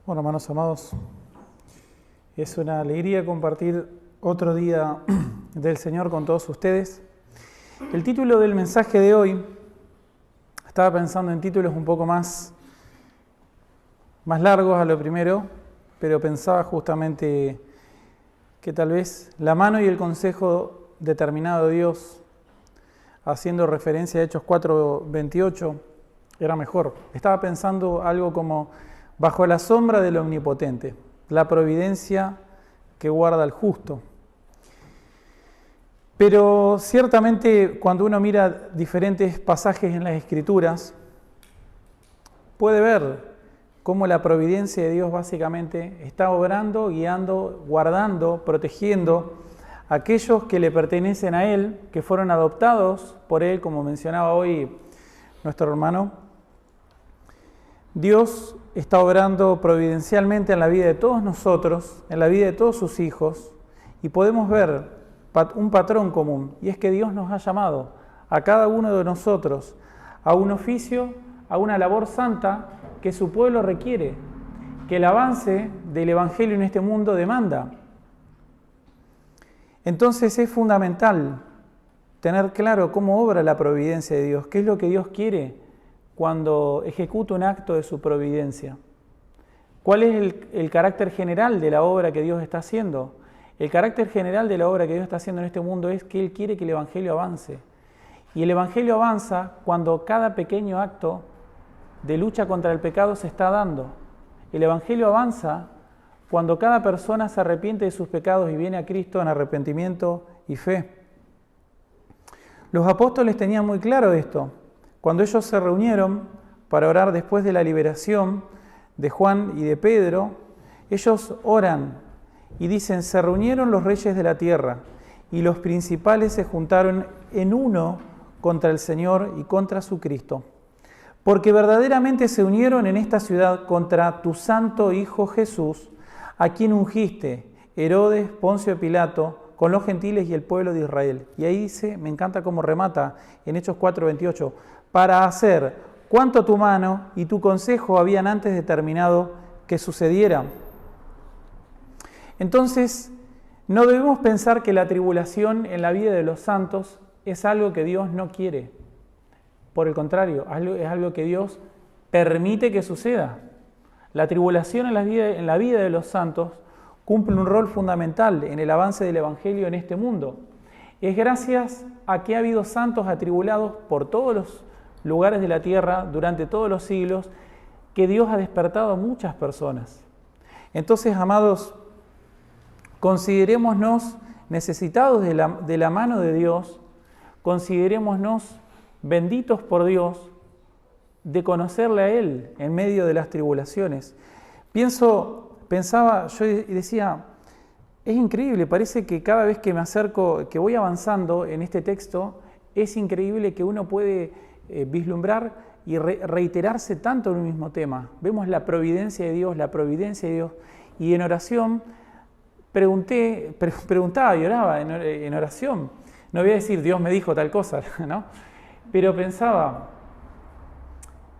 Bueno, hermanos amados, es una alegría compartir otro día del Señor con todos ustedes. El título del mensaje de hoy, estaba pensando en títulos un poco más largos a lo primero, pero pensaba justamente que tal vez la mano y el consejo determinado de Dios, haciendo referencia a Hechos 4:28, era mejor. Estaba pensando algo como bajo la sombra del Omnipotente, la providencia que guarda al justo. Pero ciertamente cuando uno mira diferentes pasajes en las Escrituras, puede ver cómo la providencia de Dios básicamente está obrando, guiando, guardando, protegiendo a aquellos que le pertenecen a Él, que fueron adoptados por Él, como mencionaba hoy nuestro hermano. Dios está obrando providencialmente en la vida de todos nosotros, en la vida de todos sus hijos, y podemos ver un patrón común, y es que Dios nos ha llamado a cada uno de nosotros a un oficio, a una labor santa que su pueblo requiere, que el avance del Evangelio en este mundo demanda. Entonces es fundamental tener claro cómo obra la providencia de Dios, qué es lo que Dios quiere cuando ejecuta un acto de su providencia. ¿Cuál es el carácter general de la obra que Dios está haciendo? El carácter general de la obra que Dios está haciendo en este mundo es que Él quiere que el Evangelio avance. Y el Evangelio avanza cuando cada pequeño acto de lucha contra el pecado se está dando. El Evangelio avanza cuando cada persona se arrepiente de sus pecados y viene a Cristo en arrepentimiento y fe. Los apóstoles tenían muy claro esto. Cuando ellos se reunieron para orar después de la liberación de Juan y de Pedro, ellos oran y dicen: se reunieron los reyes de la tierra y los principales se juntaron en uno contra el Señor y contra su Cristo, porque verdaderamente se unieron en esta ciudad contra tu santo Hijo Jesús, a quien ungiste, Herodes, Poncio Pilato, con los gentiles y el pueblo de Israel. Y ahí dice, me encanta cómo remata en Hechos 4:28, para hacer cuanto tu mano y tu consejo habían antes determinado que sucediera. Entonces, no debemos pensar que la tribulación en la vida de los santos es algo que Dios no quiere. Por el contrario, es algo que Dios permite que suceda. La tribulación en la vida de los santos cumple un rol fundamental en el avance del Evangelio en este mundo. Es gracias a que ha habido santos atribulados por todos los lugares de la tierra durante todos los siglos que Dios ha despertado a muchas personas. Entonces, amados, considerémonos necesitados de la mano de Dios, considerémonos benditos por Dios de conocerle a Él en medio de las tribulaciones. Pensaba yo y decía, es increíble, parece que cada vez que me acerco, que voy avanzando en este texto, es increíble que uno puede vislumbrar y reiterarse tanto en un mismo tema. Vemos la providencia de Dios, y en oración preguntaba y oraba en oración. No voy a decir Dios me dijo tal cosa, ¿no? Pero pensaba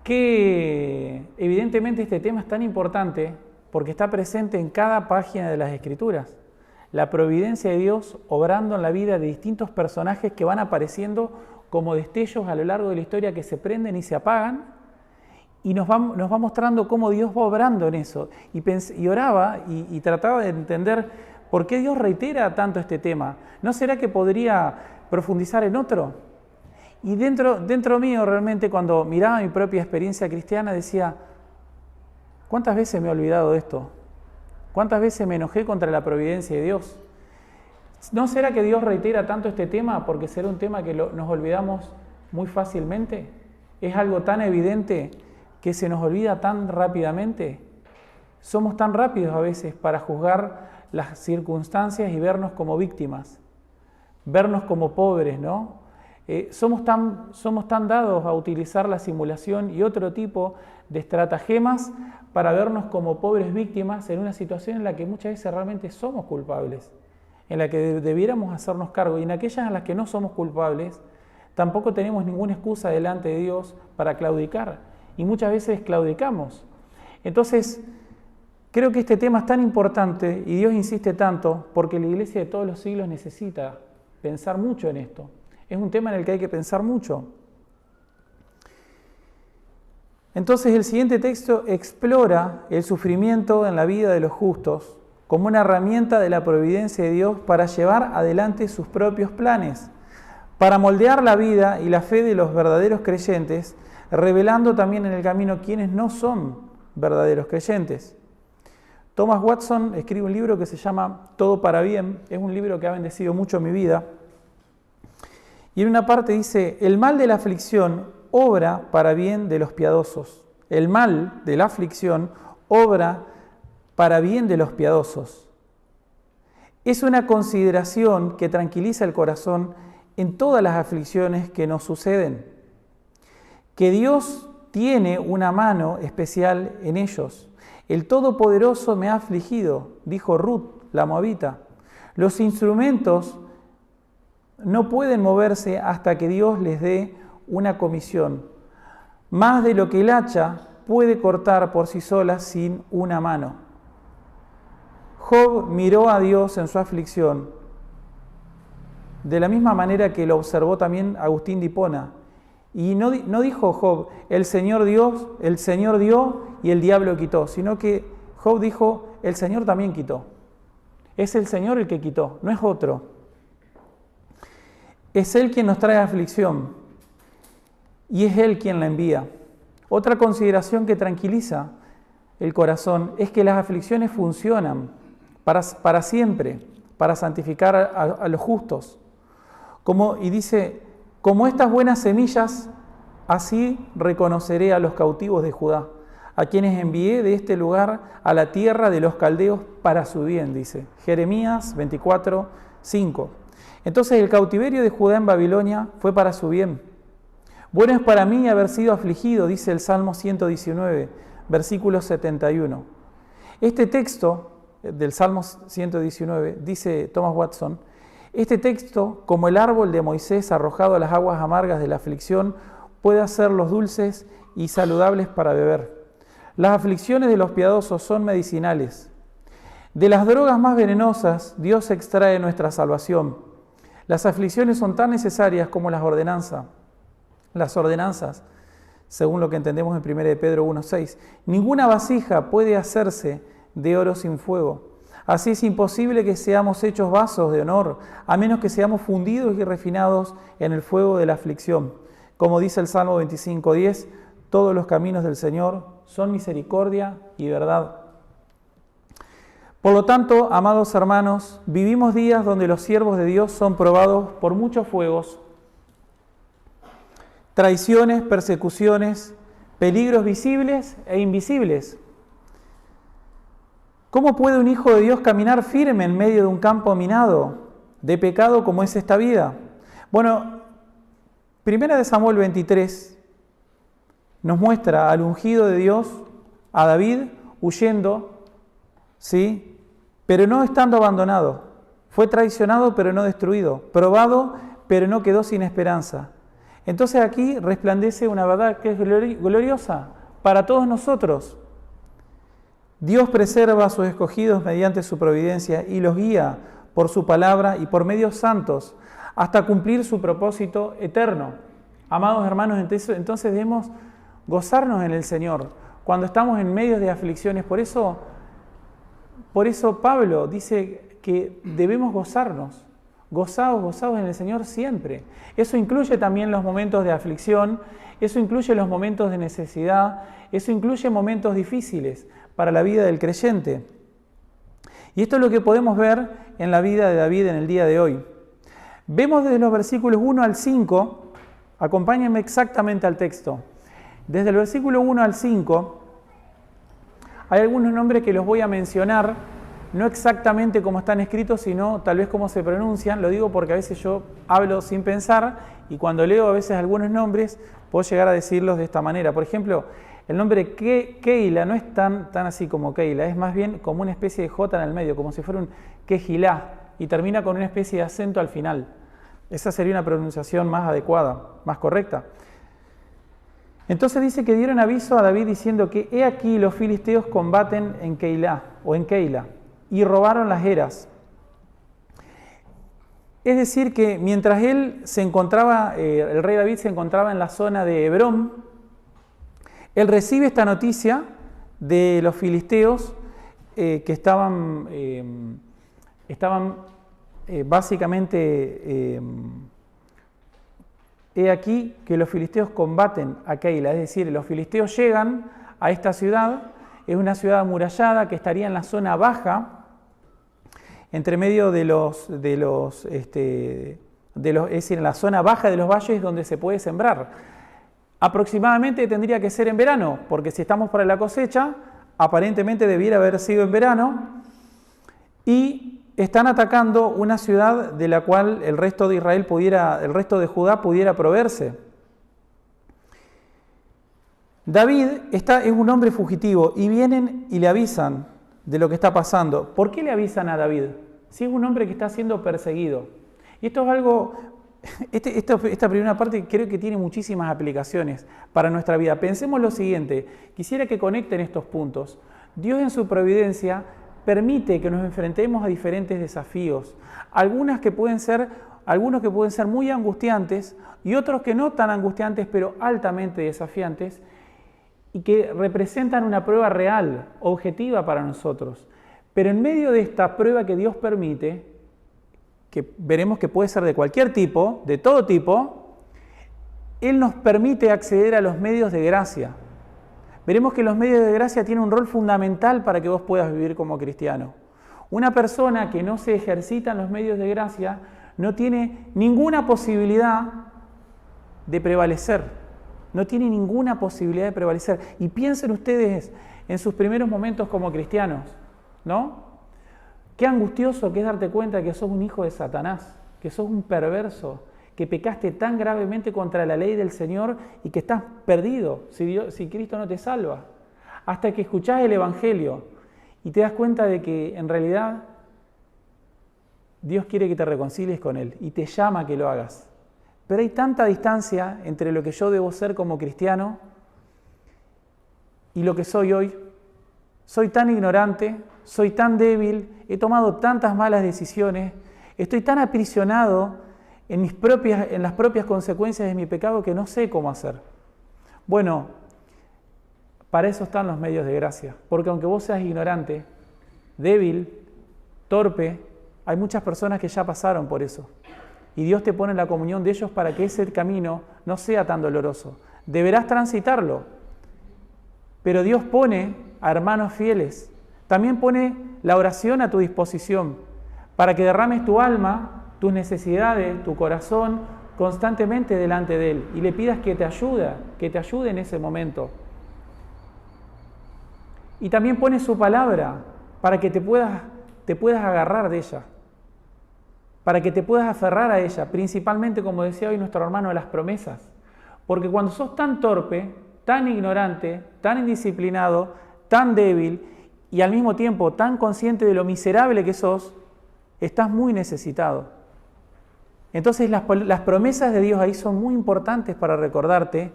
que evidentemente este tema es tan importante porque está presente en cada página de las Escrituras. La providencia de Dios obrando en la vida de distintos personajes que van apareciendo como destellos a lo largo de la historia que se prenden y se apagan, y nos va mostrando cómo Dios va obrando en eso. Y oraba y trataba de entender por qué Dios reitera tanto este tema. ¿No será que podría profundizar en otro? Y dentro mío realmente, cuando miraba mi propia experiencia cristiana, decía, ¿cuántas veces me he olvidado de esto? ¿Cuántas veces me enojé contra la providencia de Dios? ¿No será que Dios reitera tanto este tema porque será un tema que nos olvidamos muy fácilmente? ¿Es algo tan evidente que se nos olvida tan rápidamente? Somos tan rápidos a veces para juzgar las circunstancias y vernos como víctimas, vernos como pobres, ¿no? Somos tan dados a utilizar la simulación y otro tipo de estratagemas para vernos como pobres víctimas en una situación en la que muchas veces realmente somos culpables, en la que debiéramos hacernos cargo, y en aquellas en las que no somos culpables, tampoco tenemos ninguna excusa delante de Dios para claudicar, y muchas veces claudicamos. Entonces, Creo que este tema es tan importante y Dios insiste tanto porque la iglesia de todos los siglos necesita pensar mucho en esto. Es un tema en el que hay que pensar mucho. Entonces el siguiente texto explora el sufrimiento en la vida de los justos como una herramienta de la providencia de Dios para llevar adelante sus propios planes, para moldear la vida y la fe de los verdaderos creyentes, revelando también en el camino quienes no son verdaderos creyentes. Thomas Watson escribe un libro que se llama Todo para Bien, es un libro que ha bendecido mucho mi vida, y en una parte dice: el mal de la aflicción obra para bien de los piadosos. El mal de la aflicción obra para bien de los piadosos. Es una consideración que tranquiliza el corazón en todas las aflicciones que nos suceden, que Dios tiene una mano especial en ellos. El Todopoderoso me ha afligido, dijo Ruth, la moabita. Los instrumentos no pueden moverse hasta que Dios les dé una comisión, más de lo que el hacha puede cortar por sí sola sin una mano. Job miró a Dios en su aflicción, de la misma manera que lo observó también Agustín de Hipona. Y no dijo Job, el Señor dio y el diablo quitó, sino que Job dijo, el Señor también quitó. Es el Señor el que quitó, no es otro. Es Él quien nos trae aflicción y es Él quien la envía. Otra consideración que tranquiliza el corazón es que las aflicciones funcionan para siempre, para santificar a los justos. Y dice, como estas buenas semillas, así reconoceré a los cautivos de Judá, a quienes envié de este lugar a la tierra de los caldeos para su bien, dice Jeremías 24, 5. Entonces el cautiverio de Judá en Babilonia fue para su bien. Bueno es para mí haber sido afligido, dice el Salmo 119, versículo 71. Este texto del Salmo 119, dice Thomas Watson, este texto, como el árbol de Moisés arrojado a las aguas amargas de la aflicción, puede hacerlos dulces y saludables para beber. Las aflicciones de los piadosos son medicinales. De las drogas más venenosas, Dios extrae nuestra salvación. Las aflicciones son tan necesarias como las ordenanzas. Las ordenanzas, según lo que entendemos en 1 Pedro 1:6. Ninguna vasija puede hacerse de oro sin fuego. Así es imposible que seamos hechos vasos de honor, a menos que seamos fundidos y refinados en el fuego de la aflicción. Como dice el Salmo 25:10, todos los caminos del Señor son misericordia y verdad. Por lo tanto, amados hermanos, vivimos días donde los siervos de Dios son probados por muchos fuegos, traiciones, persecuciones, peligros visibles e invisibles. ¿Cómo puede un hijo de Dios caminar firme en medio de un campo minado de pecado como es esta vida? Bueno, 1 Samuel 23 nos muestra al ungido de Dios, a David, huyendo, ¿sí?, pero no estando abandonado. Fue traicionado pero no destruido, probado pero no quedó sin esperanza. Entonces aquí resplandece una verdad que es gloriosa para todos nosotros. Dios preserva a sus escogidos mediante su providencia y los guía por su palabra y por medios santos hasta cumplir su propósito eterno. Amados hermanos, entonces debemos gozarnos en el Señor cuando estamos en medio de aflicciones. Por eso Pablo dice que debemos gozarnos, gozados en el Señor siempre. Eso incluye también los momentos de aflicción, eso incluye los momentos de necesidad, eso incluye momentos difíciles para la vida del creyente. Y esto es lo que podemos ver en la vida de David en el día de hoy. Vemos desde los versículos 1 al 5, acompáñenme exactamente al texto. Desde el versículo 1 al 5, hay algunos nombres que los voy a mencionar, no exactamente como están escritos, sino tal vez como se pronuncian. Lo digo porque a veces yo hablo sin pensar y cuando leo a veces algunos nombres puedo llegar a decirlos de esta manera. Por ejemplo, el nombre Keila no es tan así como Keila, es más bien como una especie de J en el medio, como si fuera un Kejilá, y termina con una especie de acento al final. Esa sería una pronunciación más adecuada, más correcta. Entonces dice que dieron aviso a David diciendo que he aquí los filisteos combaten en Keila y robaron las eras. Es decir que mientras él se encontraba, el rey David se encontraba en la zona de Hebrón, él recibe esta noticia de los filisteos que estaban básicamente, he aquí que los filisteos combaten a Keila, es decir, los filisteos llegan a esta ciudad, es una ciudad amurallada que estaría en la zona baja, entre medio es decir, en la zona baja de los valles donde se puede sembrar. Aproximadamente tendría que ser en verano, porque si estamos para la cosecha, aparentemente debiera haber sido en verano, y están atacando una ciudad de la cual el resto de Israel el resto de Judá pudiera proveerse. David es un hombre fugitivo y vienen y le avisan de lo que está pasando. ¿Por qué le avisan a David? Si es un hombre que está siendo perseguido. Y esto es algo, esta primera parte creo que tiene muchísimas aplicaciones para nuestra vida. Pensemos lo siguiente, quisiera que conecten estos puntos. Dios en su providencia permite que nos enfrentemos a diferentes desafíos, algunos que pueden ser muy angustiantes y otros que no tan angustiantes, pero altamente desafiantes y que representan una prueba real, objetiva para nosotros. Pero en medio de esta prueba que Dios permite, que veremos que puede ser de cualquier tipo, de todo tipo, Él nos permite acceder a los medios de gracia. Veremos que los medios de gracia tienen un rol fundamental para que vos puedas vivir como cristiano. Una persona que no se ejercita en los medios de gracia no tiene ninguna posibilidad de prevalecer. No tiene ninguna posibilidad de prevalecer. Y piensen ustedes en sus primeros momentos como cristianos, ¿no? Qué angustioso que es darte cuenta que sos un hijo de Satanás, que sos un perverso, que pecaste tan gravemente contra la ley del Señor y que estás perdido si Cristo no te salva. Hasta que escuchás el Evangelio y te das cuenta de que en realidad Dios quiere que te reconcilies con Él y te llama a que lo hagas. Pero hay tanta distancia entre lo que yo debo ser como cristiano y lo que soy hoy. Soy tan ignorante, soy tan débil, he tomado tantas malas decisiones, estoy tan aprisionado en las propias consecuencias de mi pecado que no sé cómo hacer. Bueno, para eso están los medios de gracia, porque aunque vos seas ignorante, débil, torpe, hay muchas personas que ya pasaron por eso. Y Dios te pone en la comunión de ellos para que ese camino no sea tan doloroso. Deberás transitarlo, pero Dios pone a hermanos fieles. También pone la oración a tu disposición para que derrames tu alma, tus necesidades, tu corazón constantemente delante de Él y le pidas que te ayude en ese momento. Y también pone su palabra para que te puedas agarrar de ella, para que te puedas aferrar a ella, principalmente, como decía hoy nuestro hermano, a las promesas. Porque cuando sos tan torpe, tan ignorante, tan indisciplinado, tan débil y al mismo tiempo tan consciente de lo miserable que sos, estás muy necesitado. Entonces las promesas de Dios ahí son muy importantes para recordarte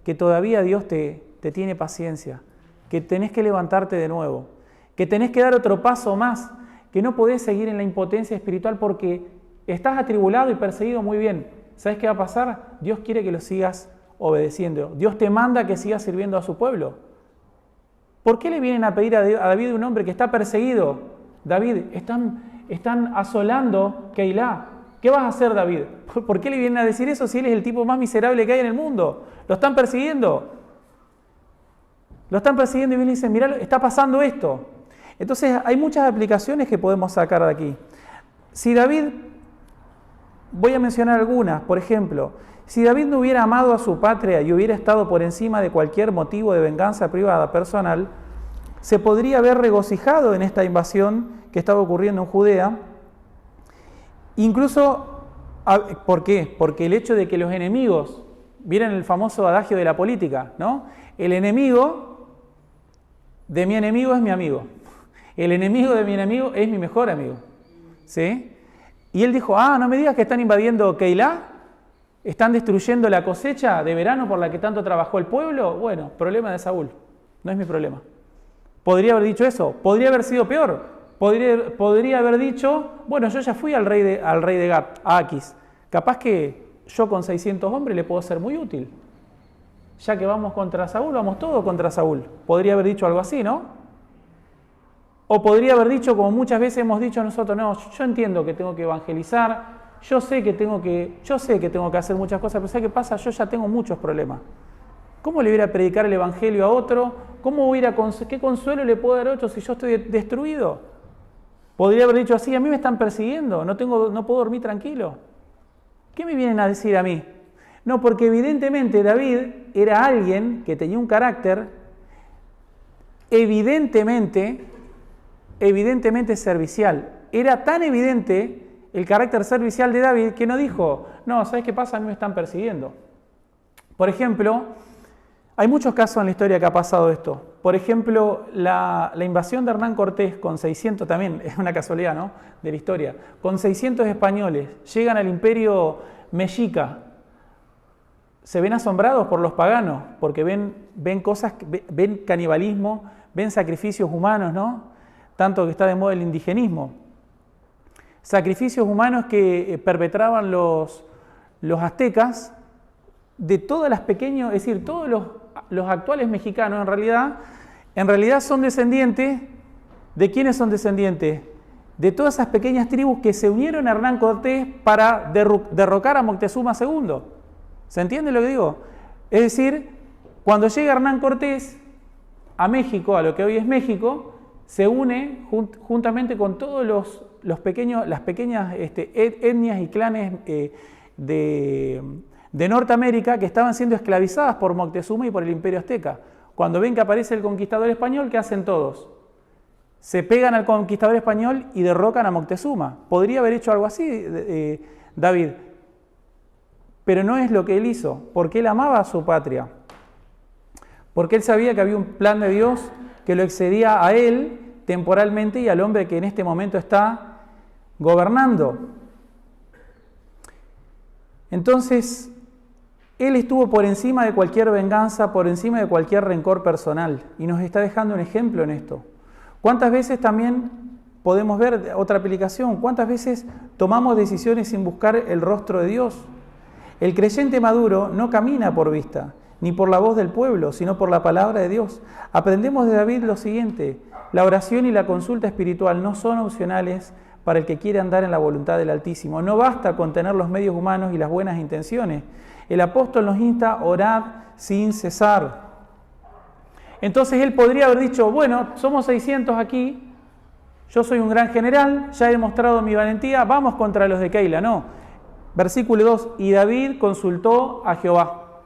que todavía Dios te tiene paciencia, que tenés que levantarte de nuevo, que tenés que dar otro paso más, que no podés seguir en la impotencia espiritual porque estás atribulado y perseguido muy bien. ¿Sabes qué va a pasar? Dios quiere que lo sigas obedeciendo. Dios te manda que sigas sirviendo a su pueblo. ¿Por qué le vienen a pedir a David, un hombre que está perseguido? David, están asolando Keila. ¿Qué vas a hacer, David? ¿Por qué le vienen a decir eso si él es el tipo más miserable que hay en el mundo? Lo están persiguiendo. Lo están persiguiendo y vienen y dicen, mirá, está pasando esto. Entonces hay muchas aplicaciones que podemos sacar de aquí. Si David, voy a mencionar algunas, por ejemplo, si David no hubiera amado a su patria y hubiera estado por encima de cualquier motivo de venganza privada, personal, se podría haber regocijado en esta invasión que estaba ocurriendo en Judea. Incluso, ¿por qué? Porque el hecho de que los enemigos, vieron el famoso adagio de la política, ¿no? El enemigo de mi enemigo es mi amigo. El enemigo de mi enemigo es mi mejor amigo. ¿Sí? Y él dijo, no me digas que están invadiendo Keila. ¿Están destruyendo la cosecha de verano por la que tanto trabajó el pueblo? Bueno, problema de Saúl, no es mi problema. ¿Podría haber dicho eso? ¿Podría haber sido peor? Podría haber dicho, bueno, yo ya fui al rey de Gat, a Aquis. Capaz que yo con 600 hombres le puedo ser muy útil. Ya que vamos contra Saúl, vamos todos contra Saúl. Podría haber dicho algo así, ¿no? O podría haber dicho, como muchas veces hemos dicho nosotros, no, yo entiendo que tengo que evangelizar, yo sé que tengo que hacer muchas cosas, pero ¿sabes qué pasa? Yo ya tengo muchos problemas. ¿Cómo le voy a predicar el evangelio a otro? ¿Qué consuelo le puedo dar a otro si yo estoy destruido? Podría haber dicho así, a mí me están persiguiendo, no puedo dormir tranquilo. ¿Qué me vienen a decir a mí? No, porque evidentemente David era alguien que tenía un carácter evidentemente servicial. Era tan evidente el carácter servicial de David que no dijo, no, ¿sabes qué pasa? A mí me están persiguiendo. Por ejemplo, hay muchos casos en la historia que ha pasado esto. Por ejemplo, la invasión de Hernán Cortés con 600, también es una casualidad, ¿no?, de la historia, con 600 españoles, llegan al imperio mexica. Se ven asombrados por los paganos, porque ven cosas, ven canibalismo, ven sacrificios humanos, ¿no? Tanto que está de moda el indigenismo. Sacrificios humanos que perpetraban los aztecas de todas las pequeñas, es decir, todos los actuales mexicanos en realidad son descendientes. ¿De quiénes son descendientes? De todas esas pequeñas tribus que se unieron a Hernán Cortés para derrocar a Moctezuma II. ¿Se entiende lo que digo? Es decir, cuando llega Hernán Cortés a México, a lo que hoy es México, se une juntamente con todos las pequeñas etnias y clanes de Norteamérica que estaban siendo esclavizadas por Moctezuma y por el Imperio Azteca. Cuando ven que aparece el conquistador español, ¿qué hacen todos? Se pegan al conquistador español y derrocan a Moctezuma. Podría haber hecho algo así David, pero no es lo que él hizo, porque él amaba a su patria, porque él sabía que había un plan de Dios que lo excedía a él temporalmente y al hombre que en este momento está gobernando. Entonces, él estuvo por encima de cualquier venganza, por encima de cualquier rencor personal, y nos está dejando un ejemplo en esto. ¿Cuántas veces también podemos ver otra aplicación? ¿Cuántas veces tomamos decisiones sin buscar el rostro de Dios? El creyente maduro no camina por vista, ni por la voz del pueblo, sino por la palabra de Dios. Aprendemos de David lo siguiente: la oración y la consulta espiritual no son opcionales para el que quiere andar en la voluntad del Altísimo. No basta con tener los medios humanos y las buenas intenciones. El apóstol nos insta a orar sin cesar. Entonces él podría haber dicho, bueno, somos 600 aquí, yo soy un gran general, ya he demostrado mi valentía, vamos contra los de Keila. No. Versículo 2, y David consultó a Jehová.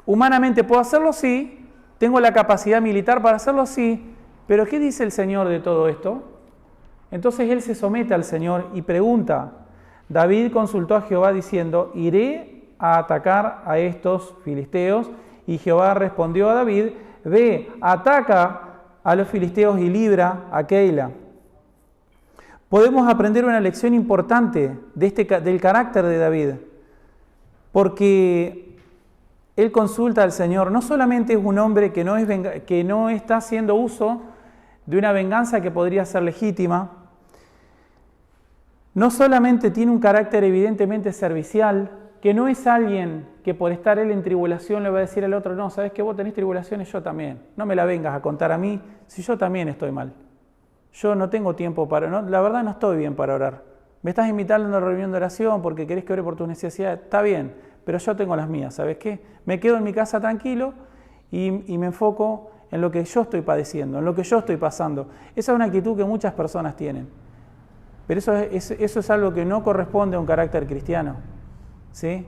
Humanamente puedo hacerlo, sí, tengo la capacidad militar para hacerlo, sí, pero ¿qué dice el Señor de todo esto? Entonces él se somete al Señor y pregunta. David consultó a Jehová diciendo, iré a atacar a estos filisteos, y Jehová respondió a David, ve, ataca a los filisteos y libra a Keila. Podemos aprender una lección importante del carácter de David, porque él consulta al Señor. No solamente es un hombre que no está haciendo uso de una venganza que podría ser legítima, no solamente tiene un carácter evidentemente servicial, que no es alguien que por estar él en tribulación le va a decir al otro, no, ¿sabes que vos tenés tribulaciones? Yo también. No me la vengas a contar a mí si yo también estoy mal. Yo no tengo tiempo la verdad no estoy bien para orar. Me estás invitando a una reunión de oración porque querés que ore por tus necesidades. Está bien, pero yo tengo las mías, ¿sabes qué? Me quedo en mi casa tranquilo y me enfoco en lo que yo estoy padeciendo, en lo que yo estoy pasando. Esa es una actitud que muchas personas tienen. Pero eso es algo que no corresponde a un carácter cristiano, ¿sí?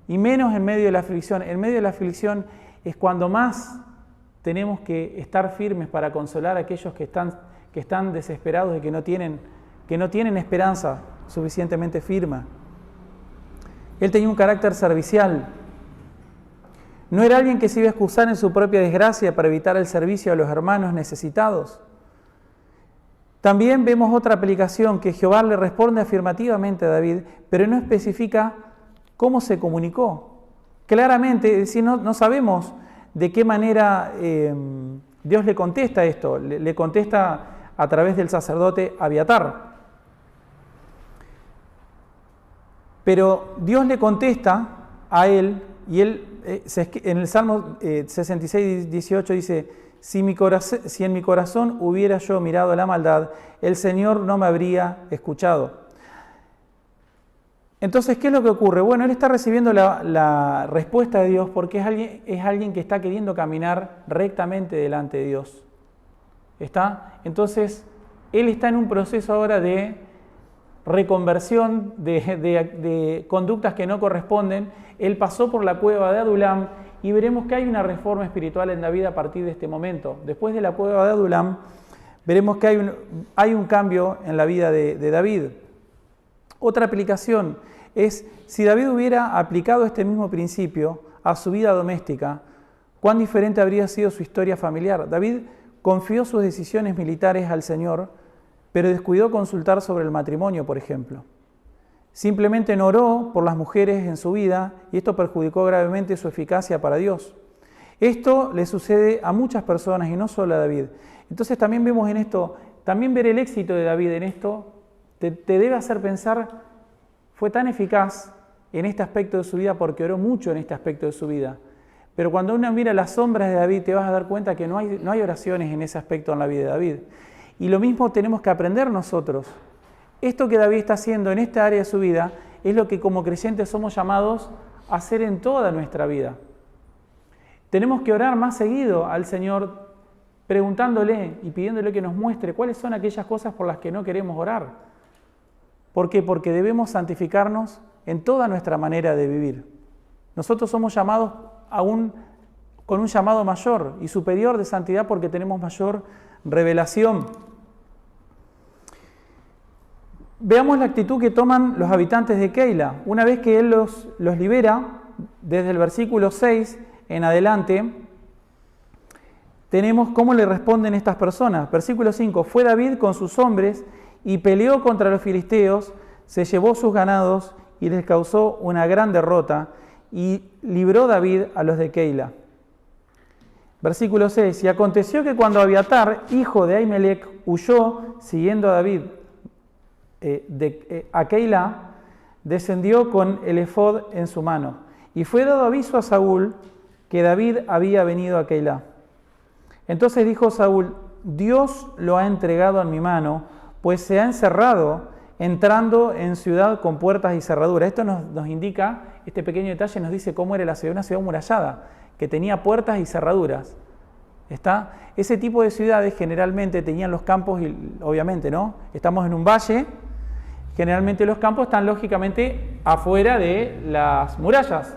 Y menos en medio de la aflicción. En medio de la aflicción es cuando más tenemos que estar firmes para consolar a aquellos que están desesperados y que no tienen esperanza suficientemente firme. Él tenía un carácter servicial. No era alguien que se iba a excusar en su propia desgracia para evitar el servicio a los hermanos necesitados. También vemos otra aplicación, que Jehová le responde afirmativamente a David, pero no especifica ¿Cómo se comunicó? Claramente, es decir, no sabemos de qué manera Dios le contesta esto. Le contesta a través del sacerdote Abiatar. Pero Dios le contesta a él, y él en el Salmo 66, 18 dice: si en mi corazón hubiera yo mirado la maldad, el Señor no me habría escuchado. Entonces, ¿qué es lo que ocurre? Bueno, él está recibiendo la respuesta de Dios porque es alguien que está queriendo caminar rectamente delante de Dios. Entonces, él está en un proceso ahora de reconversión de conductas que no corresponden. Él pasó por la cueva de Adulam y veremos que hay una reforma espiritual en David a partir de este momento. Después de la cueva de Adulam, veremos que hay un cambio en la vida de David. Otra aplicación es, si David hubiera aplicado este mismo principio a su vida doméstica, ¿cuán diferente habría sido su historia familiar? David confió sus decisiones militares al Señor, pero descuidó consultar sobre el matrimonio, por ejemplo. Simplemente no oró por las mujeres en su vida y esto perjudicó gravemente su eficacia para Dios. Esto le sucede a muchas personas y no solo a David. Entonces también vemos en esto, también ver el éxito de David en esto, te debe hacer pensar, fue tan eficaz en este aspecto de su vida porque oró mucho en este aspecto de su vida. Pero cuando uno mira las sombras de David, te vas a dar cuenta que no hay oraciones en ese aspecto en la vida de David. Y lo mismo tenemos que aprender nosotros. Esto que David está haciendo en esta área de su vida es lo que como creyentes somos llamados a hacer en toda nuestra vida. Tenemos que orar más seguido al Señor, preguntándole y pidiéndole que nos muestre cuáles son aquellas cosas por las que no queremos orar. ¿Por qué? Porque debemos santificarnos en toda nuestra manera de vivir. Nosotros somos llamados con un llamado mayor y superior de santidad porque tenemos mayor revelación. Veamos la actitud que toman los habitantes de Keila. Una vez que él los libera, desde el versículo 6 en adelante, tenemos cómo le responden estas personas. Versículo 5, fue David con sus hombres y peleó contra los filisteos, se llevó sus ganados y les causó una gran derrota, y libró David a los de Keila. Versículo 6, y aconteció que cuando Abiatar, hijo de Ahimelech, huyó siguiendo a David a Keila, descendió con el efod en su mano, y fue dado aviso a Saúl que David había venido a Keila. Entonces dijo Saúl: Dios lo ha entregado en mi mano, pues se ha encerrado, entrando en ciudad con puertas y cerraduras. Esto nos indica, este pequeño detalle nos dice cómo era la ciudad, una ciudad amurallada, que tenía puertas y cerraduras. Ese tipo de ciudades generalmente tenían los campos, y obviamente, ¿no? Estamos en un valle, generalmente los campos están lógicamente afuera de las murallas.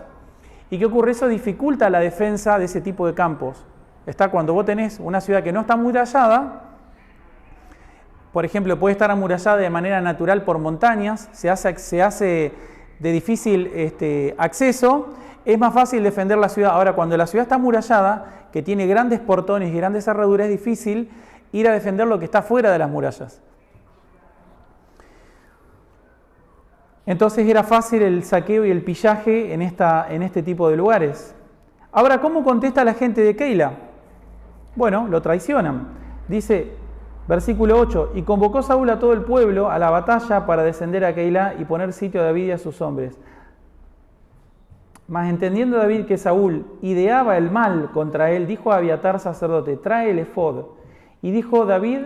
¿Y qué ocurre? Eso dificulta la defensa de ese tipo de campos. Cuando vos tenés una ciudad que no está amurallada, por ejemplo, puede estar amurallada de manera natural por montañas, se hace de difícil acceso, es más fácil defender la ciudad. Ahora, cuando la ciudad está amurallada, que tiene grandes portones y grandes cerraduras, es difícil ir a defender lo que está fuera de las murallas. Entonces era fácil el saqueo y el pillaje en este tipo de lugares. Ahora, ¿cómo contesta la gente de Keila? Bueno, lo traicionan. Dice, versículo 8, y convocó Saúl a todo el pueblo a la batalla para descender a Keila y poner sitio a David y a sus hombres. Mas entendiendo David que Saúl ideaba el mal contra él, dijo a Abiatar sacerdote: trae el efod. Y dijo David: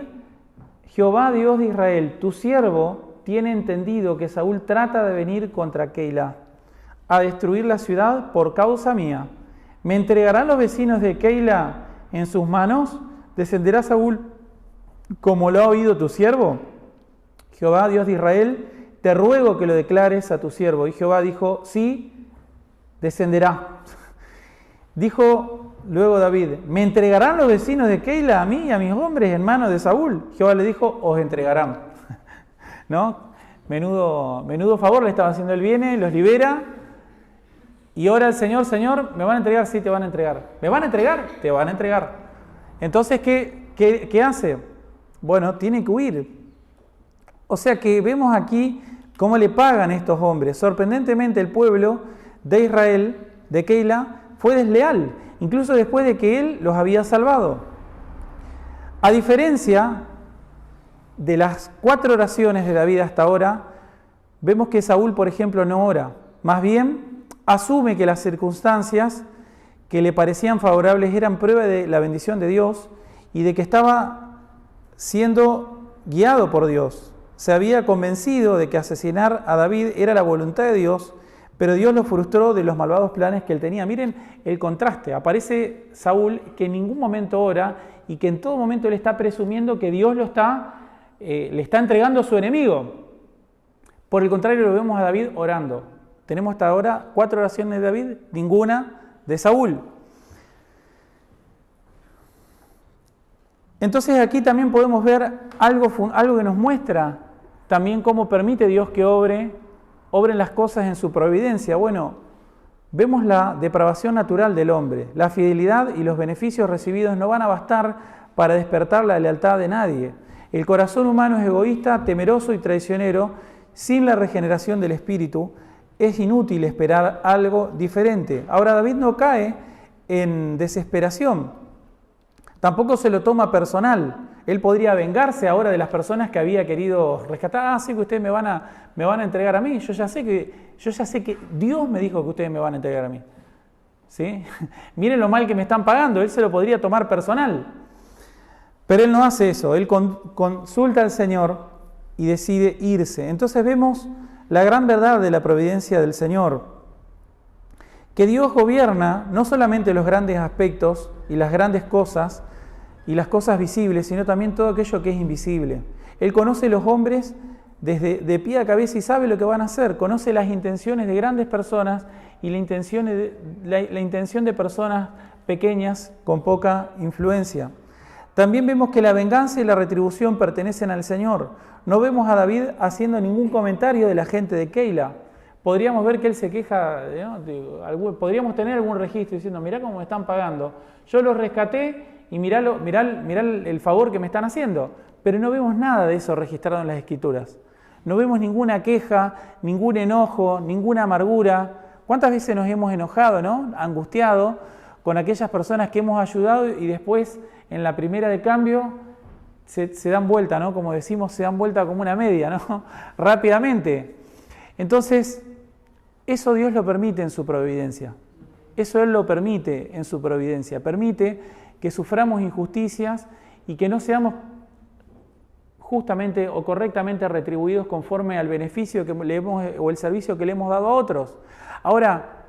Jehová Dios de Israel, tu siervo tiene entendido que Saúl trata de venir contra Keila a destruir la ciudad por causa mía. ¿Me entregarán los vecinos de Keila en sus manos? ¿Descenderá Saúl como lo ha oído tu siervo? Jehová Dios de Israel, te ruego que lo declares a tu siervo. Y Jehová dijo: sí, descenderá. Dijo luego David: ¿me entregarán los vecinos de Keila a mí y a mis hombres en manos de Saúl? Jehová le dijo: os entregarán. ¿No? Menudo favor le estaba haciendo. Él viene, los libera y ora al Señor: Señor, ¿me van a entregar? Sí, te van a entregar. ¿Me van a entregar? Te van a entregar. Entonces, ¿qué hace? Bueno, tiene que huir. O sea que vemos aquí ¿Cómo le pagan estos hombres? Sorprendentemente el pueblo de Israel, de Keila, fue desleal, incluso después de que él los había salvado. A diferencia de las 4 oraciones de David hasta ahora, vemos que Saúl, por ejemplo, no ora. Más bien, asume que las circunstancias que le parecían favorables eran prueba de la bendición de Dios y de que estaba siendo guiado por Dios. Se había convencido de que asesinar a David era la voluntad de Dios, pero Dios lo frustró de los malvados planes que él tenía. Miren el contraste. Aparece Saúl que en ningún momento ora y que en todo momento él está presumiendo que Dios le está entregando a su enemigo. Por el contrario, lo vemos a David orando. Tenemos hasta ahora 4 oraciones de David, ninguna de Saúl. Entonces aquí también podemos ver algo que nos muestra también cómo permite Dios que obren las cosas en su providencia. Bueno, vemos la depravación natural del hombre. La fidelidad y los beneficios recibidos no van a bastar para despertar la lealtad de nadie. El corazón humano es egoísta, temeroso y traicionero. Sin la regeneración del espíritu es inútil esperar algo diferente. Ahora David no cae en desesperación. Tampoco se lo toma personal. Él podría vengarse ahora de las personas que había querido rescatar. Sí que ustedes me van a entregar a mí. Yo ya sé que Dios me dijo que ustedes me van a entregar a mí. ¿Sí? Miren lo mal que me están pagando. Él se lo podría tomar personal. Pero él no hace eso. Él consulta al Señor y decide irse. Entonces vemos la gran verdad de la providencia del Señor. Que Dios gobierna no solamente los grandes aspectos y las grandes cosas y las cosas visibles, sino también todo aquello que es invisible. Él conoce los hombres desde de pie a cabeza y sabe lo que van a hacer. Conoce las intenciones de grandes personas y la intención de personas pequeñas con poca influencia. También vemos que la venganza y la retribución pertenecen al Señor. No vemos a David haciendo ningún comentario de la gente de Keila. Podríamos ver que él se queja, ¿no? Podríamos tener algún registro diciendo, mirá cómo me están pagando. Yo los rescaté y mirá el favor que me están haciendo. Pero no vemos nada de eso registrado en las Escrituras. No vemos ninguna queja, ningún enojo, ninguna amargura. ¿Cuántas veces nos hemos enojado, ¿no? Angustiado con aquellas personas que hemos ayudado y después en la primera de cambio se dan vuelta, ¿no? Como decimos, se dan vuelta como una media, ¿no? Rápidamente. Entonces, eso Dios lo permite en su providencia. Eso Él lo permite en su providencia. Permite que suframos injusticias y que no seamos justamente o correctamente retribuidos conforme al beneficio o el servicio que le hemos dado a otros. Ahora,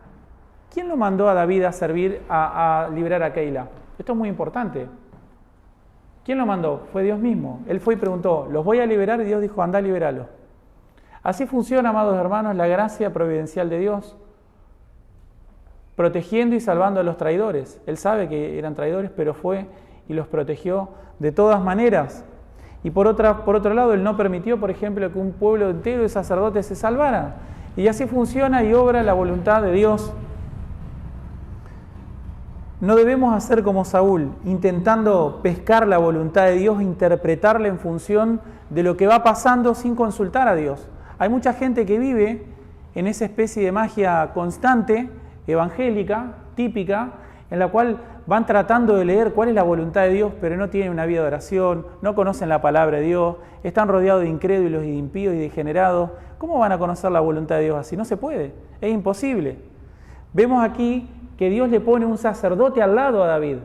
¿quién lo mandó a David a servir, a librar a Keila? Esto es muy importante. ¿Quién lo mandó? Fue Dios mismo. Él fue y preguntó, ¿los voy a liberar? Y Dios dijo, anda, libéralo. Así funciona, amados hermanos, la gracia providencial de Dios, protegiendo y salvando a los traidores. Él sabe que eran traidores, pero fue y los protegió de todas maneras. Y por otro lado, Él no permitió, por ejemplo, que un pueblo entero de sacerdotes se salvara. Y así funciona y obra la voluntad de Dios. No debemos hacer como Saúl, intentando pescar la voluntad de Dios, interpretarla en función de lo que va pasando sin consultar a Dios. Hay mucha gente que vive en esa especie de magia constante, evangélica, típica, en la cual van tratando de leer cuál es la voluntad de Dios, pero no tienen una vida de oración, no conocen la palabra de Dios, están rodeados de incrédulos y de impíos y degenerados. ¿Cómo van a conocer la voluntad de Dios así? No se puede, es imposible. Vemos aquí que Dios le pone un sacerdote al lado a David.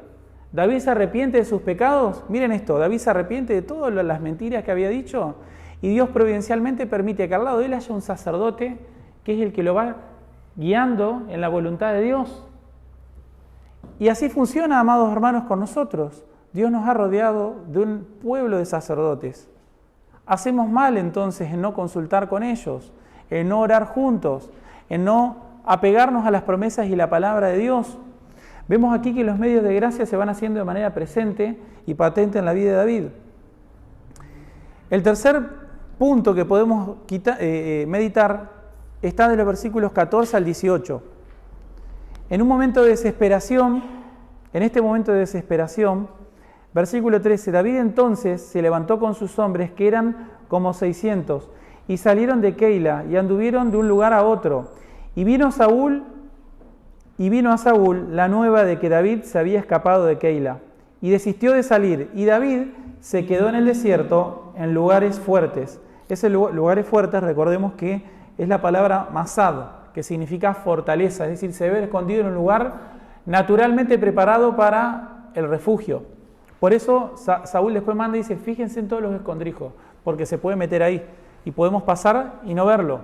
David se arrepiente de sus pecados. Miren esto, David se arrepiente de todas las mentiras que había dicho y Dios providencialmente permite que al lado de él haya un sacerdote que es el que lo va guiando en la voluntad de Dios. Y así funciona, amados hermanos, con nosotros. Dios nos ha rodeado de un pueblo de sacerdotes. Hacemos mal entonces en no consultar con ellos, en no orar juntos, en no apegarnos a las promesas y la palabra de Dios. Vemos aquí que los medios de gracia se van haciendo de manera presente y patente en la vida de David. El tercer punto que podemos meditar está de los versículos 14 al 18. En un momento de desesperación, en este momento de desesperación, versículo 13, David entonces se levantó con sus hombres, que eran como 600, y salieron de Keila y anduvieron de un lugar a otro. Y vino a Saúl la nueva de que David se había escapado de Keila y desistió de salir. Y David se quedó en el desierto en lugares fuertes. Lugares fuertes, recordemos que es la palabra masad, que significa fortaleza, es decir, se ve escondido en un lugar naturalmente preparado para el refugio. Por eso Saúl después manda y dice, fíjense en todos los escondrijos, porque se puede meter ahí y podemos pasar y no verlo.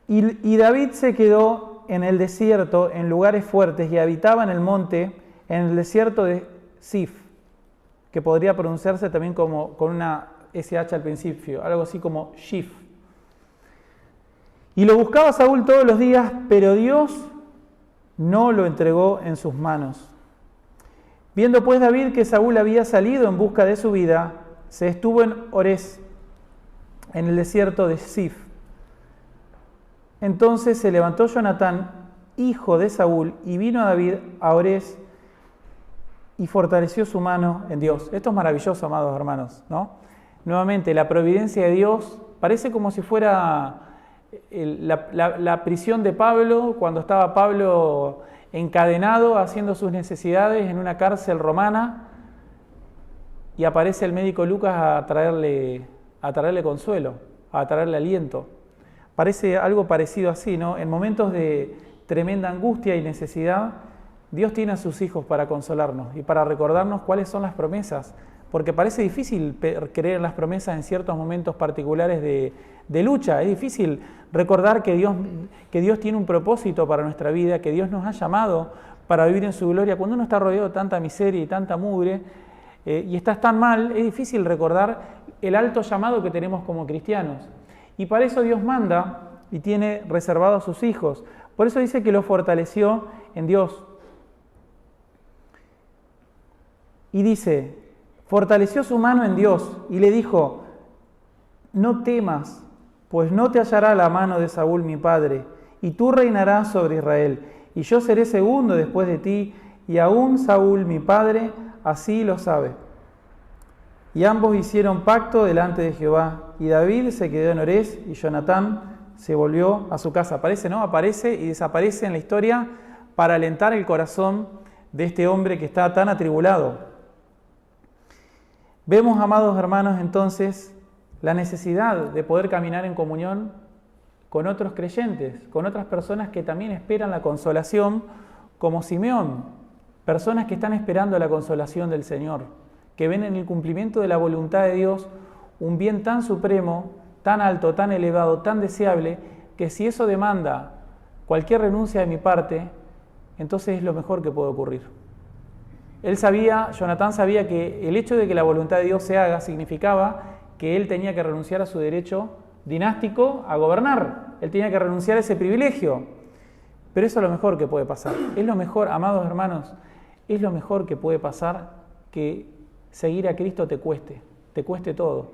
Y David se quedó en el desierto, en lugares fuertes, y habitaba en el monte, en el desierto de Sif, que podría pronunciarse también como con una SH al principio, algo así como Shif. Y lo buscaba Saúl todos los días, pero Dios no lo entregó en sus manos. Viendo pues David que Saúl había salido en busca de su vida, se estuvo en Orés, en el desierto de Sif. Entonces se levantó Jonatán, hijo de Saúl, y vino a David a Orés y fortaleció su mano en Dios. Esto es maravilloso, amados hermanos, ¿no? Nuevamente, la providencia de Dios parece como si fuera la prisión de Pablo, cuando estaba Pablo encadenado haciendo sus necesidades en una cárcel romana, y aparece el médico Lucas a traerle consuelo, a traerle aliento. Parece algo parecido así, ¿no? En momentos de tremenda angustia y necesidad, Dios tiene a sus hijos para consolarnos y para recordarnos cuáles son las promesas, porque parece difícil creer en las promesas en ciertos momentos particulares de lucha. Es difícil recordar que Dios tiene un propósito para nuestra vida, que Dios nos ha llamado para vivir en su gloria. Cuando uno está rodeado de tanta miseria y tanta mugre y estás tan mal, es difícil recordar el alto llamado que tenemos como cristianos. Y para eso Dios manda y tiene reservado a sus hijos. Por eso dice que lo fortaleció en Dios. Y dice, fortaleció su mano en Dios y le dijo, no temas, pues no te hallará la mano de Saúl mi padre, y tú reinarás sobre Israel, y yo seré segundo después de ti, y aún Saúl mi padre así lo sabe. Y ambos hicieron pacto delante de Jehová, y David se quedó en Orés, y Jonatán se volvió a su casa. Aparece, ¿no? Aparece y desaparece en la historia para alentar el corazón de este hombre que está tan atribulado. Vemos, amados hermanos, entonces, la necesidad de poder caminar en comunión con otros creyentes, con otras personas que también esperan la consolación, como Simeón, personas que están esperando la consolación del Señor, que ven en el cumplimiento de la voluntad de Dios un bien tan supremo, tan alto, tan elevado, tan deseable, que si eso demanda cualquier renuncia de mi parte, entonces es lo mejor que puede ocurrir. Jonatán sabía que el hecho de que la voluntad de Dios se haga significaba que él tenía que renunciar a su derecho dinástico a gobernar. Él tenía que renunciar a ese privilegio. Pero eso es lo mejor que puede pasar. Es lo mejor, amados hermanos, es lo mejor que puede pasar que seguir a Cristo te cueste todo.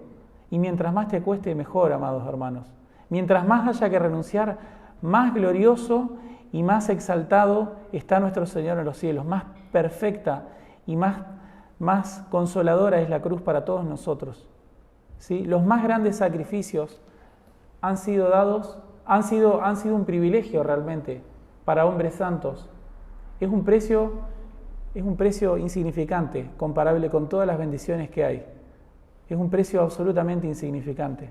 Y mientras más te cueste, mejor, amados hermanos. Mientras más haya que renunciar, más glorioso y más exaltado está nuestro Señor en los cielos, más perfecta y más consoladora es la cruz para todos nosotros. ¿Sí? Los más grandes sacrificios han sido un privilegio realmente para hombres santos. Es un precio insignificante comparable con todas las bendiciones que hay. Es un precio absolutamente insignificante.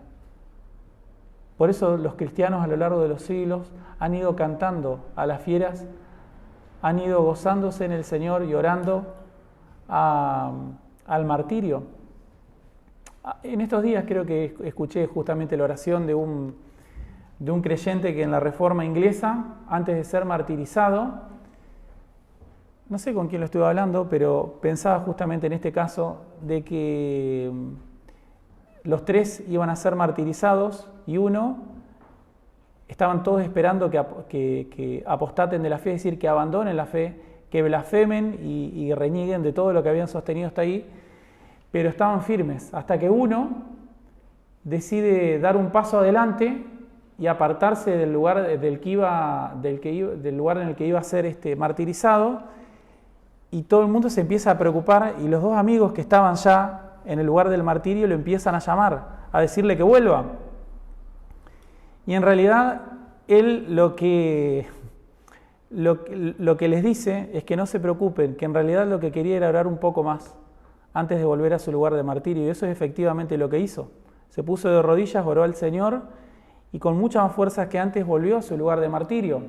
Por eso los cristianos a lo largo de los siglos han ido cantando a las fieras, han ido gozándose en el Señor y orando al martirio. En estos días creo que escuché justamente la oración de un creyente que en la Reforma inglesa, antes de ser martirizado, no sé con quién lo estuve hablando, pero pensaba justamente en este caso de que los tres iban a ser martirizados y estaban todos esperando que apostaten de la fe, es decir, que abandonen la fe, que blasfemen y renieguen de todo lo que habían sostenido hasta ahí, pero estaban firmes, hasta que uno decide dar un paso adelante y apartarse del lugar del lugar en el que iba a ser martirizado, y todo el mundo se empieza a preocupar, y los dos amigos que estaban ya en el lugar del martirio, lo empiezan a llamar, a decirle que vuelva. Y en realidad él lo que les dice es que no se preocupen, que en realidad lo que quería era orar un poco más antes de volver a su lugar de martirio. Y eso es efectivamente lo que hizo. Se puso de rodillas, oró al Señor y con muchas más fuerzas que antes volvió a su lugar de martirio.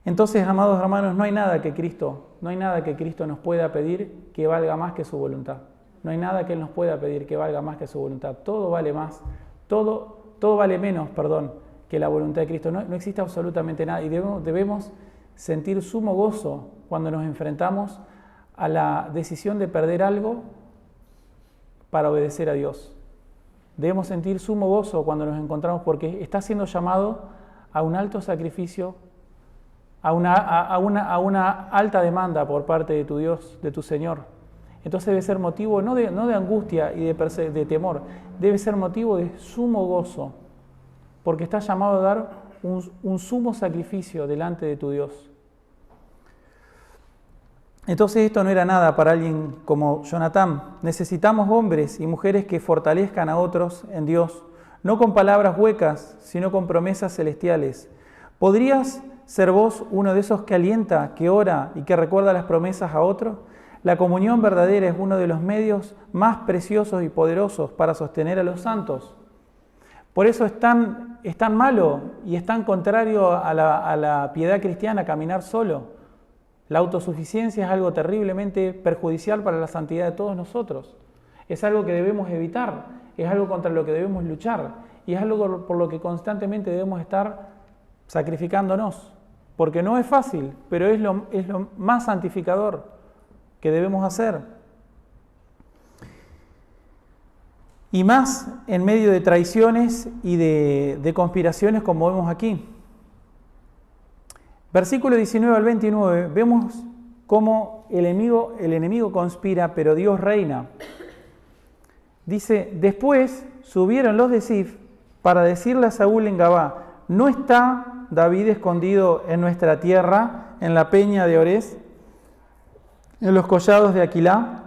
Entonces, amados hermanos, no hay nada que Cristo nos pueda pedir que valga más que su voluntad. No hay nada que Él nos pueda pedir que valga más que su voluntad. Todo vale más, todo vale menos, que la voluntad de Cristo. No existe absolutamente nada y debemos sentir sumo gozo cuando nos enfrentamos a la decisión de perder algo para obedecer a Dios. Debemos sentir sumo gozo cuando nos encontramos porque está siendo llamado a un alto sacrificio, a una alta demanda por parte de tu Dios, de tu Señor. Entonces debe ser motivo no de angustia y de temor, debe ser motivo de sumo gozo, porque estás llamado a dar un sumo sacrificio delante de tu Dios. Entonces esto no era nada para alguien como Jonatán. Necesitamos hombres y mujeres que fortalezcan a otros en Dios, no con palabras huecas, sino con promesas celestiales. ¿Podrías ser vos uno de esos que alienta, que ora y que recuerda las promesas a otros? La comunión verdadera es uno de los medios más preciosos y poderosos para sostener a los santos. Por eso es tan malo y es tan contrario a la piedad cristiana caminar solo. La autosuficiencia es algo terriblemente perjudicial para la santidad de todos nosotros. Es algo que debemos evitar, es algo contra lo que debemos luchar y es algo por lo que constantemente debemos estar sacrificándonos. Porque no es fácil, pero es lo más santificador que debemos hacer. Y más en medio de traiciones y de conspiraciones como vemos aquí. Versículo 19 al 29, vemos cómo el enemigo conspira, pero Dios reina. Dice, después subieron los de Zif para decirle a Saúl en Gabá, ¿no está David escondido en nuestra tierra, en la peña de Orés, en los collados de Aquilá,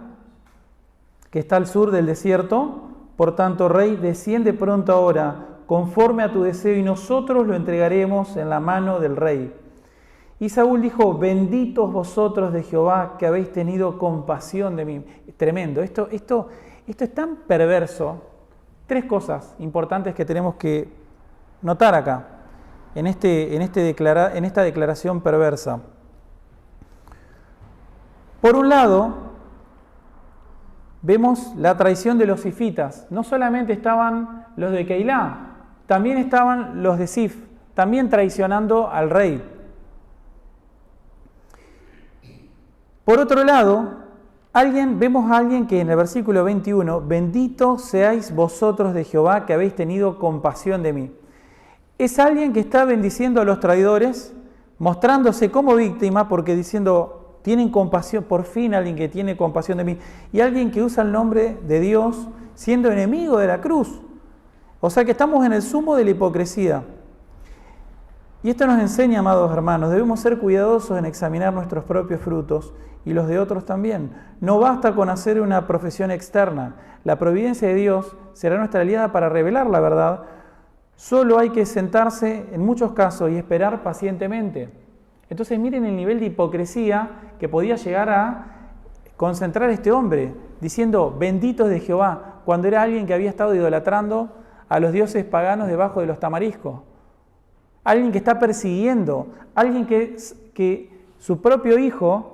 que está al sur del desierto? Por tanto, rey, desciende pronto ahora, conforme a tu deseo, y nosotros lo entregaremos en la mano del rey. Y Saúl dijo, benditos vosotros de Jehová, que habéis tenido compasión de mí. Tremendo, esto es tan perverso. Tres cosas importantes que tenemos que notar acá, en esta declaración perversa. Por un lado, vemos la traición de los zifitas. No solamente estaban los de Keilá, también estaban los de Zif, también traicionando al rey. Por otro lado, vemos a alguien que en el versículo 21, bendito seáis vosotros de Jehová que habéis tenido compasión de mí. Es alguien que está bendiciendo a los traidores, mostrándose como víctima, porque diciendo, tienen compasión, por fin alguien que tiene compasión de mí, y alguien que usa el nombre de Dios siendo enemigo de la cruz. O sea que estamos en el sumo de la hipocresía. Y esto nos enseña, amados hermanos, debemos ser cuidadosos en examinar nuestros propios frutos y los de otros también. No basta con hacer una profesión externa. La providencia de Dios será nuestra aliada para revelar la verdad. Solo hay que sentarse en muchos casos y esperar pacientemente. Entonces miren el nivel de hipocresía que podía llegar a concentrar este hombre, diciendo benditos de Jehová, cuando era alguien que había estado idolatrando a los dioses paganos debajo de los tamariscos. Alguien que está persiguiendo, alguien que su propio hijo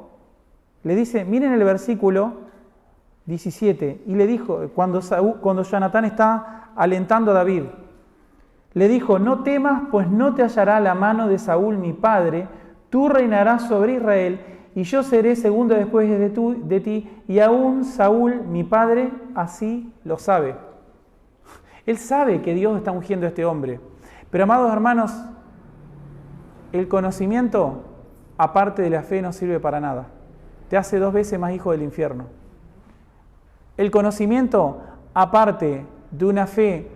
le dice, miren el versículo 17, y le dijo, cuando Jonatán está alentando a David, le dijo, no temas, pues no te hallará la mano de Saúl mi padre, tú reinarás sobre Israel, y yo seré segundo después de ti, y aún Saúl mi padre así lo sabe. Él sabe que Dios está ungiendo a este hombre. Pero amados hermanos, el conocimiento, aparte de la fe, no sirve para nada. Te hace 2 veces más hijo del infierno. El conocimiento, aparte de una fe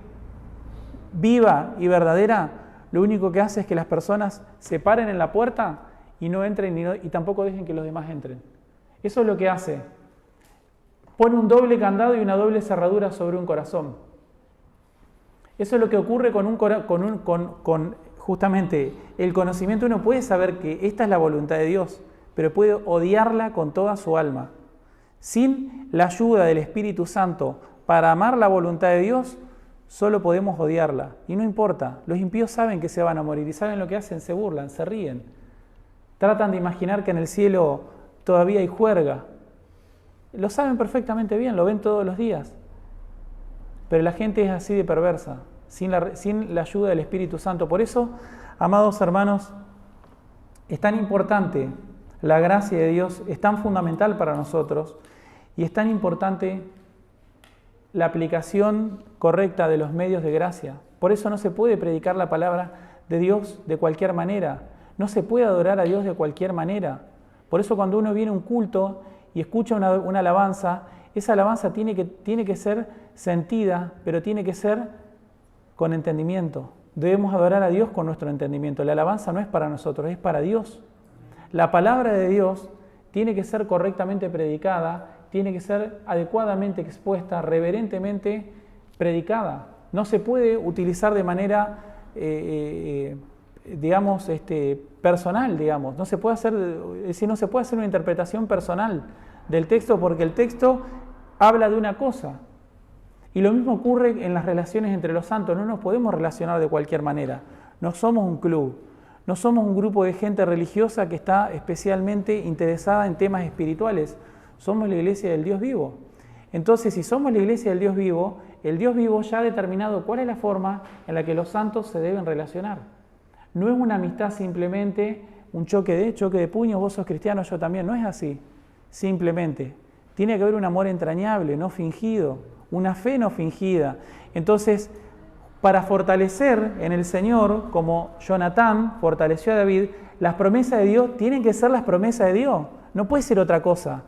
viva y verdadera, lo único que hace es que las personas se paren en la puerta y no entren y tampoco dejen que los demás entren. Eso es lo que hace. pone un doble candado y una doble cerradura sobre un corazón. Eso es lo que ocurre con justamente el conocimiento. Uno puede saber que esta es la voluntad de Dios, pero puede odiarla con toda su alma. Sin la ayuda del Espíritu Santo para amar la voluntad de Dios, solo podemos odiarla. Y no importa, los impíos saben que se van a morir y saben lo que hacen, se burlan, se ríen. Tratan de imaginar que en el cielo todavía hay juerga. Lo saben perfectamente bien, lo ven todos los días. Pero la gente es así de perversa, sin la ayuda del Espíritu Santo. Por eso, amados hermanos, es tan importante la gracia de Dios, es tan fundamental para nosotros y es tan importante la aplicación correcta de los medios de gracia. Por eso no se puede predicar la palabra de Dios de cualquier manera. No se puede adorar a Dios de cualquier manera. Por eso cuando uno viene a un culto y escucha una alabanza, esa alabanza tiene que ser sentida, pero tiene que ser con entendimiento. Debemos adorar a Dios con nuestro entendimiento. La alabanza no es para nosotros, es para Dios. La palabra de Dios tiene que ser correctamente predicada, tiene que ser adecuadamente expuesta, reverentemente predicada. No se puede utilizar de manera, personal, digamos. No se puede hacer una interpretación personal del texto porque el texto habla de una cosa. Y lo mismo ocurre en las relaciones entre los santos. No nos podemos relacionar de cualquier manera. No somos un club, no somos un grupo de gente religiosa que está especialmente interesada en temas espirituales. Somos la iglesia del Dios vivo. Entonces, si somos la iglesia del Dios vivo, el Dios vivo ya ha determinado cuál es la forma en la que los santos se deben relacionar. No es una amistad simplemente un choque de puños, vos sos cristiano, yo también. No es así, simplemente. Tiene que haber un amor entrañable, no fingido, una fe no fingida. Entonces, para fortalecer en el Señor, como Jonatán fortaleció a David, las promesas de Dios tienen que ser las promesas de Dios. No puede ser otra cosa.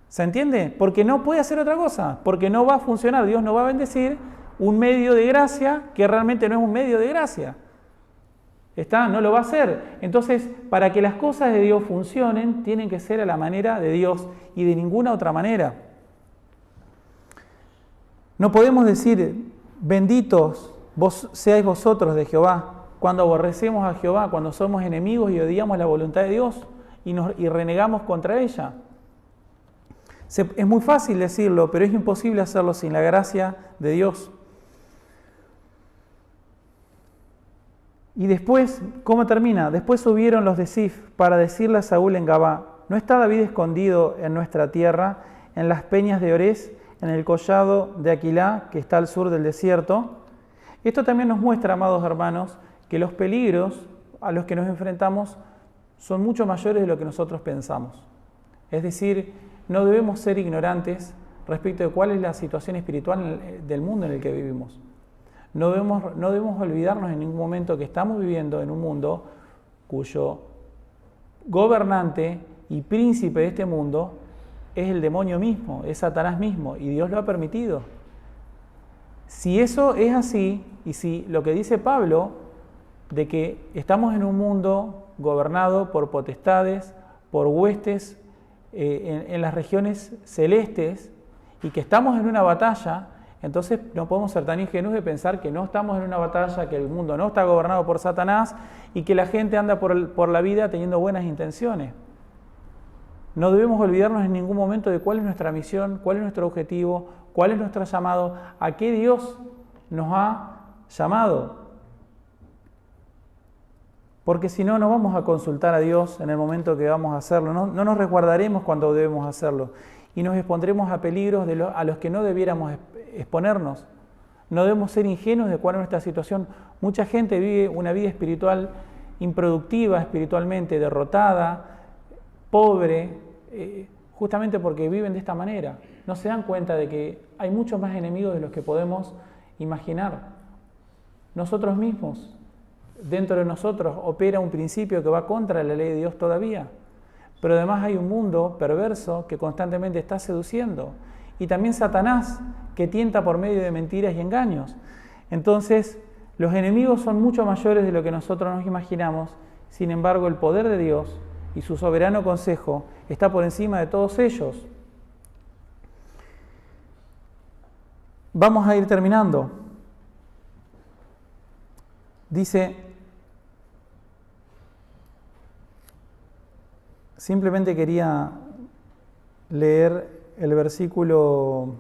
¿Se entiende? Porque no puede hacer otra cosa, porque no va a funcionar. Dios no va a bendecir un medio de gracia que realmente no es un medio de gracia. No lo va a hacer. Entonces, para que las cosas de Dios funcionen, tienen que ser a la manera de Dios y de ninguna otra manera. No podemos decir, benditos seáis vosotros de Jehová, cuando aborrecemos a Jehová, cuando somos enemigos y odiamos la voluntad de Dios y renegamos contra ella. Es muy fácil decirlo, pero es imposible hacerlo sin la gracia de Dios. Y después, ¿cómo termina? Después subieron los de Sif para decirle a Saúl en Gabá, ¿no está David escondido en nuestra tierra, en las peñas de Orés, en el collado de Aquilá, que está al sur del desierto? Esto también nos muestra, amados hermanos, que los peligros a los que nos enfrentamos son mucho mayores de lo que nosotros pensamos. Es decir, no debemos ser ignorantes respecto de cuál es la situación espiritual del mundo en el que vivimos. No debemos olvidarnos en ningún momento que estamos viviendo en un mundo cuyo gobernante y príncipe de este mundo es el demonio mismo, es Satanás mismo, y Dios lo ha permitido. Si eso es así, y si lo que dice Pablo, de que estamos en un mundo gobernado por potestades, por huestes en las regiones celestes, y que estamos en una batalla, entonces no podemos ser tan ingenuos de pensar que no estamos en una batalla, que el mundo no está gobernado por Satanás y que la gente anda por la vida teniendo buenas intenciones. No debemos olvidarnos en ningún momento de cuál es nuestra misión, cuál es nuestro objetivo, cuál es nuestro llamado, a qué Dios nos ha llamado. Porque si no, no vamos a consultar a Dios en el momento que vamos a hacerlo, no nos resguardaremos cuando debemos hacerlo y nos expondremos a peligros a los que no debiéramos exponernos. No debemos ser ingenuos de cuál es nuestra situación. Mucha gente vive una vida espiritual improductiva, espiritualmente derrotada, pobre, justamente porque viven de esta manera. No se dan cuenta de que hay muchos más enemigos de los que podemos imaginar. Nosotros mismos, dentro de nosotros, opera un principio que va contra la ley de Dios todavía. Pero además hay un mundo perverso que constantemente está seduciendo. Y también Satanás, que tienta por medio de mentiras y engaños. Entonces, los enemigos son mucho mayores de lo que nosotros nos imaginamos. Sin embargo, el poder de Dios y su soberano consejo está por encima de todos ellos. Vamos a ir terminando. Dice, simplemente quería leer el versículo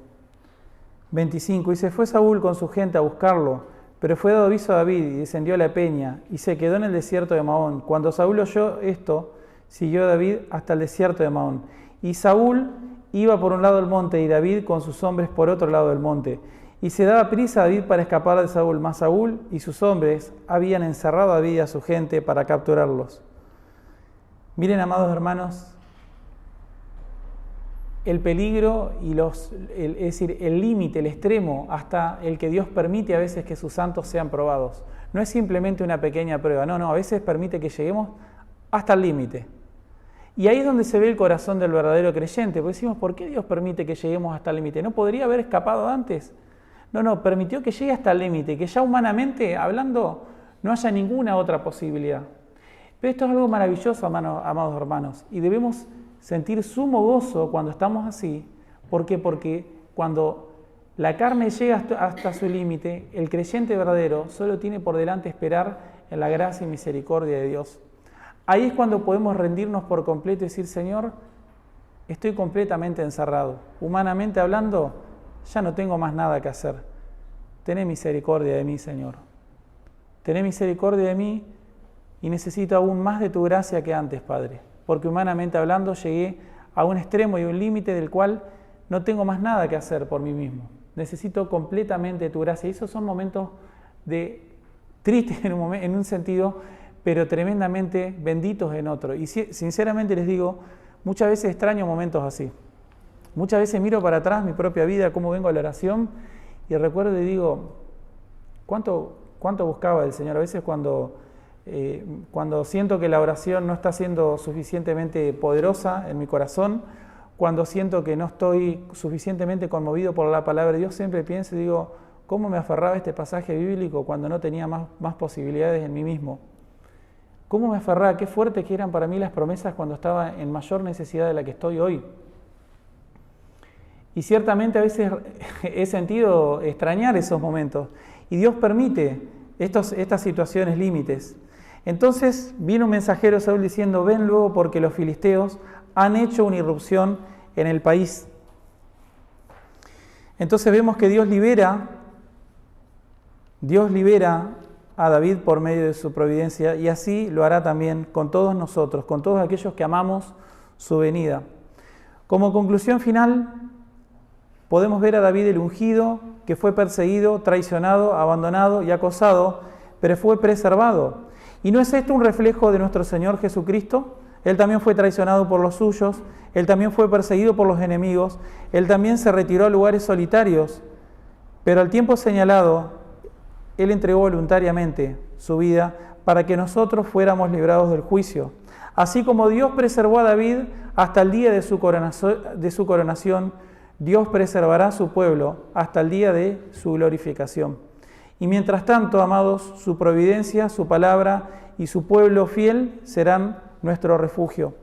25. Dice, fue Saúl con su gente a buscarlo, pero fue dado aviso a David y descendió a la peña y se quedó en el desierto de Maón. Cuando Saúl oyó esto, siguió a David hasta el desierto de Maón. Y Saúl iba por un lado del monte y David con sus hombres por otro lado del monte. Y se daba prisa a David para escapar de Saúl, mas Saúl y sus hombres habían encerrado a David y a su gente para capturarlos. Miren, amados hermanos, el peligro y es decir, el límite, el extremo, hasta el que Dios permite a veces que sus santos sean probados. No es simplemente una pequeña prueba, no, a veces permite que lleguemos hasta el límite. Y ahí es donde se ve el corazón del verdadero creyente, porque decimos, ¿por qué Dios permite que lleguemos hasta el límite? ¿No podría haber escapado antes? No, permitió que llegue hasta el límite, que ya humanamente hablando no haya ninguna otra posibilidad. Pero esto es algo maravilloso, amados hermanos, y debemos sentir sumo gozo cuando estamos así. ¿Por qué? Porque cuando la carne llega hasta su límite, el creyente verdadero solo tiene por delante esperar en la gracia y misericordia de Dios. Ahí es cuando podemos rendirnos por completo y decir, Señor, estoy completamente encerrado. Humanamente hablando, ya no tengo más nada que hacer. Tené misericordia de mí, Señor. Tené misericordia de mí y necesito aún más de tu gracia que antes, Padre. Porque humanamente hablando llegué a un extremo y un límite del cual no tengo más nada que hacer por mí mismo. Necesito completamente tu gracia. Y esos son momentos tristes en un sentido, pero tremendamente benditos en otro. Y sinceramente les digo, muchas veces extraño momentos así. Muchas veces miro para atrás mi propia vida, cómo vengo a la oración, y recuerdo y digo, ¿cuánto buscaba del Señor? A veces cuando siento que la oración no está siendo suficientemente poderosa en mi corazón, cuando siento que no estoy suficientemente conmovido por la palabra de Dios, siempre pienso y digo, ¿cómo me aferraba a este pasaje bíblico cuando no tenía más posibilidades en mí mismo? ¿Cómo me aferraba? Qué fuertes que eran para mí las promesas cuando estaba en mayor necesidad de la que estoy hoy. Y ciertamente a veces he sentido extrañar esos momentos. Y Dios permite estas situaciones límites. Entonces vino un mensajero de Saúl diciendo, ven luego porque los filisteos han hecho una irrupción en el país. Entonces vemos que Dios libera a David por medio de su providencia y así lo hará también con todos nosotros, con todos aquellos que amamos su venida. Como conclusión final, podemos ver a David el ungido, que fue perseguido, traicionado, abandonado y acosado, pero fue preservado. ¿Y no es esto un reflejo de nuestro Señor Jesucristo? Él también fue traicionado por los suyos, Él también fue perseguido por los enemigos, Él también se retiró a lugares solitarios, pero al tiempo señalado, Él entregó voluntariamente su vida para que nosotros fuéramos librados del juicio. Así como Dios preservó a David hasta el día de su coronación, Dios preservará a su pueblo hasta el día de su glorificación. Y mientras tanto, amados, su providencia, su palabra y su pueblo fiel serán nuestro refugio.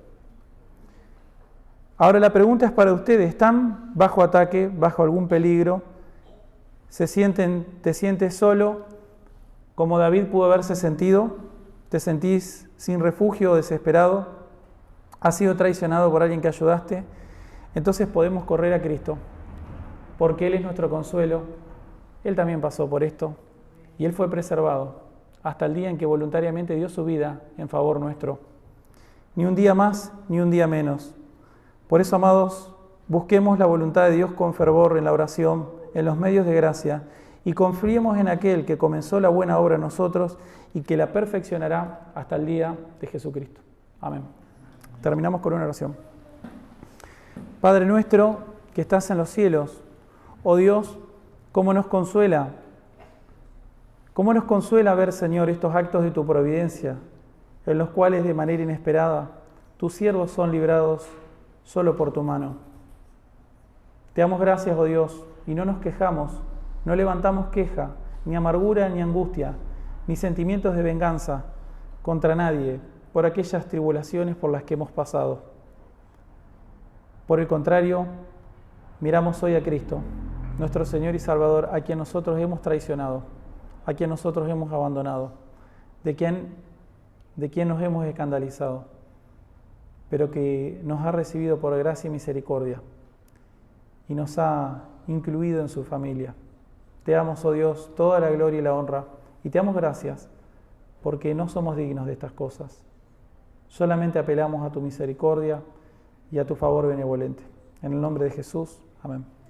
Ahora la pregunta es para ustedes, ¿están bajo ataque, bajo algún peligro? ¿Te sientes solo, como David pudo haberse sentido? ¿Te sentís sin refugio, desesperado? ¿Has sido traicionado por alguien que ayudaste? Entonces podemos correr a Cristo, porque Él es nuestro consuelo. Él también pasó por esto y Él fue preservado hasta el día en que voluntariamente dio su vida en favor nuestro. Ni un día más, ni un día menos. Por eso, amados, busquemos la voluntad de Dios con fervor en la oración, en los medios de gracia, y confiemos en aquel que comenzó la buena obra en nosotros y que la perfeccionará hasta el día de Jesucristo. Amén. Terminamos con una oración. Padre nuestro que estás en los cielos, oh Dios, ¿cómo nos consuela ver, Señor, estos actos de tu providencia, en los cuales de manera inesperada tus siervos son librados solo por tu mano? Te damos gracias, oh Dios, y no nos quejamos, no levantamos queja, ni amargura, ni angustia, ni sentimientos de venganza contra nadie por aquellas tribulaciones por las que hemos pasado. Por el contrario, miramos hoy a Cristo, nuestro Señor y Salvador, a quien nosotros hemos traicionado, a quien nosotros hemos abandonado, de quien nos hemos escandalizado, pero que nos ha recibido por gracia y misericordia y nos ha incluido en su familia. Te damos, oh Dios, toda la gloria y la honra, y te damos gracias porque no somos dignos de estas cosas. Solamente apelamos a tu misericordia y a tu favor benevolente. En el nombre de Jesús. Amén.